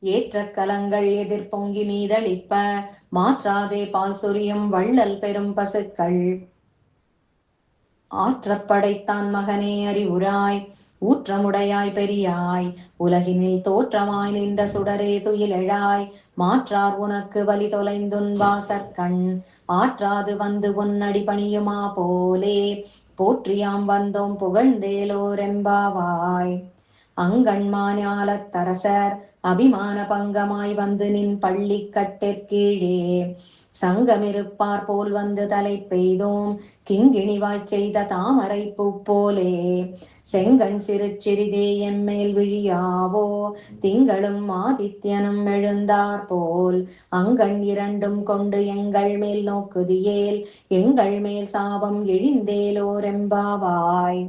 ஏற்ற கலங்கள் எதிர்பொங்கி மீதளிப்ப மாற்றாதே பால் சொரியும் வள்ளல் பெரும் பசுக்கள் ஆற்றப்படைத்தான் மகனே அறிவுராய் ஊற்றமுடையாய் பெரியாய் உலகினில் தோற்றமாய் நின்ற சுடரே துயிலெழாய் மாற்றார் உனக்கு வலி தொலைந்துன் வாசற்கண் ஆற்றாது வந்து உன்னடி பணியுமா போலே போற்றியாம் வந்தோம் புகழ்ந்தேலோரெம்பாவாய். அங்கண்மாஞாலத்தரசர் அபிமான பங்கமாய் வந்து நின் பள்ளி கட்டிற்கீழே சங்கமிருப்பார் போல் வந்து தலை பெய்தோம் கிங்கிணிவாய்ச் செய்த தாமரை பூ போலே செங்கண் சிறு சிறிதே எம்மேல் விழியாவோ திங்களும் ஆதித்யனும் எழுந்தார் போல் அங்கண் இரண்டும் கொண்டு எங்கள் மேல் நோக்குதியேல் எங்கள் மேல் சாபம் இழிந்தேலோரெம்பாவாய்.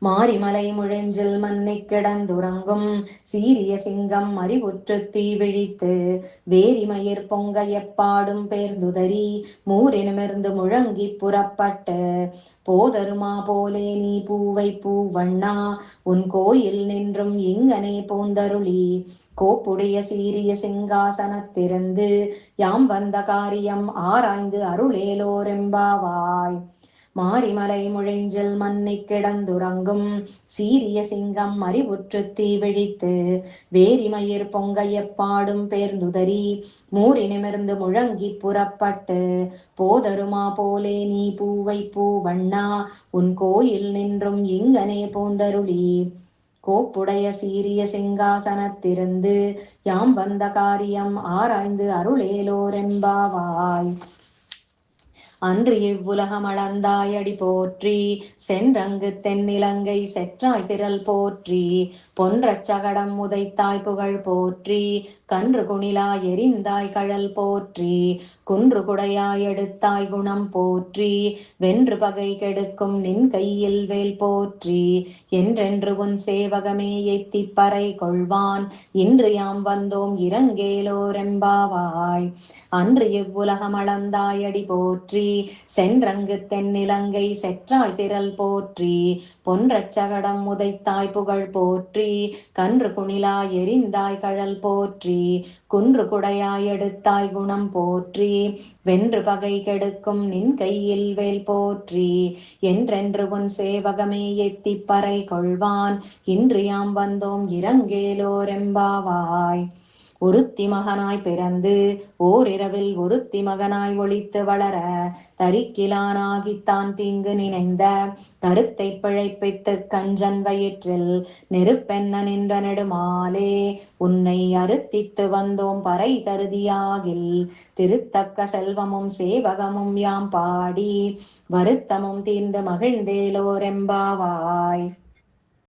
மாரிமலை முழஞ்சில் மன்னை கிடந்துறங்கும் சீரிய சிங்கம் அறிவுற்று தீ விழித்து வேரிமயிர் பொங்க எப்பாடும் பேர்ந்துதறி மூரினுமிருந்து முழங்கி புறப்பட்டு போதருமா போலே நீ பூவை பூவண்ணா உன் கோயில் நின்றும் இங்கனே பூந்தருளி கோப்புடைய சீரிய சிங்காசனத்திருந்து யாம் வந்த காரியம் ஆராய்ந்து அருளேலோரெம்பாவாய். மாரிமலை முழஞ்சில் மன்னை கிடந்துறங்கும் சீரிய சிங்கம் அறிவுற்று தீ விழித்து வேரிமயிர் பொங்க எப்பாடும் பேர்ந்துதறி மூரினிமிருந்து முழங்கி புறப்பட்டு போதருமா போலே நீ பூவை பூவண்ணா உன் கோயில் நின்றும் இங்கனே பூந்தருளி கோப்புடைய சீரிய சிங்காசனத்திருந்து யாம் வந்த காரியம் ஆராய்ந்து அருளேலோரெம்பாவாய். அன்று இவ்வுலகம் அளந்தாய் அடி போற்றி சென்றங்கு தென்னிலங்கை செற்றாய் திரள் போற்றி பொன்றச் சகடம் உதைத்தாய் புகழ் போற்றி கன்று குணிலாய் எரிந்தாய் கழல் போற்றி குன்று குடையாய் எடுத்தாய் குணம் போற்றி வென்று பகை கெடுக்கும் நின் கையில் வேல் போற்றி என்றென்று உன் சேவகமே எத்திப் பறை கொள்வான் இன்று யாம் வந்தோம் இரங்கேலோரெம்பாவாய். அன்று இவ்வுலகம் அளந்தாய் அடி போற்றி சென்றங்கு தென்னிலங்கை செற்றாய் திரள் போற்றி பொன்றச் சகடம் உதைத்தாய் புகழ் போற்றி கன்று குணிலாய் எரிந்தாய் கழல் போற்றி குன்று குடையாய் எடுத்தாய் குணம் போற்றி வென்று பகை கெடுக்கும் நின் கையில் வேல் போற்றி என்றென்று உன் சேவகமே எத்திப் பறை கொள்வான் இன்று யாம் வந்தோம் இரங்கேலோரெம்பாவாய். ஒருத்தி மகனாய் பிறந்து ஓரிரவில் ஒருத்தி மகனாய் ஒளித்து வளர தரிக்கிலானாகித்தான் தீங்கு நினைந்த கருத்தை பிழைப்பித்து கஞ்சன் வயிற்றில் நெருப்பென்ன நின்ற நெடுமாலே உன்னை அறுத்தித்து வந்தோம் பறை தருதியாகில் திருத்தக்க செல்வமும் சேவகமும் யாம் பாடி வருத்தமும் தீர்ந்து மகிழ்ந்தேலோரெம்பாவாய்.